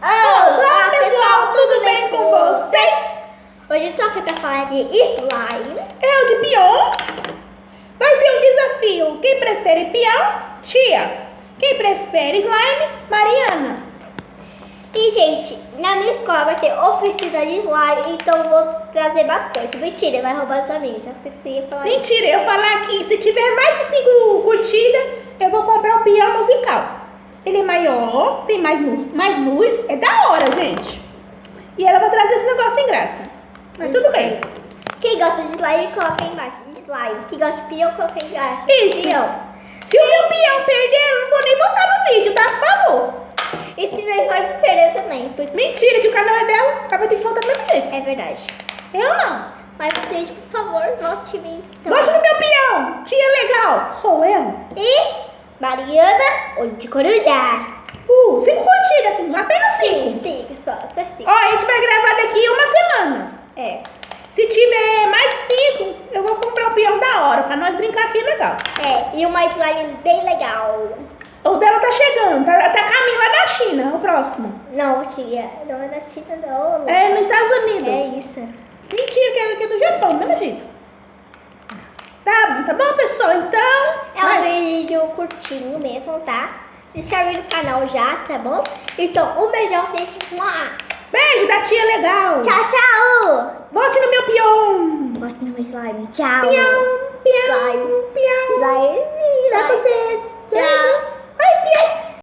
Olá pessoal, tudo bem com vocês? Hoje eu tô aqui pra falar de slime. Eu de peão. Vai ser um desafio. Quem prefere peão? Tia. Quem prefere slime? Mariana. E gente, na minha escola vai ter oficina de slime, então eu vou trazer bastante. Mentira, vai roubar os amigos. Já sei que você ia falar isso. Mentira, eu falar aqui, se tiver mais de 5 curtidas, eu vou comprar o peão musical. Ele é maior, tem mais luz, é da hora, gente. E ela vai trazer esse negócio sem graça. Mas tudo bem. Quem gosta de slime, coloca aí embaixo. Slime. Quem gosta de peão, coloca aí embaixo. Isso. Peão. Se o meu peão perder, eu não vou nem voltar no vídeo, tá? Por favor. E se meu vai perder também. Porque... Mentira, que o canal é dela. Ela vai ter que voltar do mesmo jeito. É verdade. Eu não. Mas vocês, por favor, volte em mim. Volte no meu peão. Tia legal. Sou eu. E Mariana, olho de coruja. 5 curtidas, assim, apenas 5. 5, só 5. Ó, a gente vai gravar daqui uma semana. É. Se tiver mais de 5, eu vou comprar o peão da hora, pra nós brincar aqui legal. É, e uma slime bem legal. O dela tá chegando, tá caminho lá da China, o próximo. Não, tia, não é da China, não. É nos Estados Unidos. É isso. Mentira, que é do Japão, do mesmo jeito. Tá bom, pessoal? Então. É um vídeo curtinho mesmo, tá? Se inscreve no canal já, tá bom? Então, um beijão, gente. Beijo da tia legal. Tchau, tchau. Volte no meu peão. Volte no meu slime. Tchau. Peão, peão, Slime. peão. Slime. Dá pra você. Tchau. Ai, peão.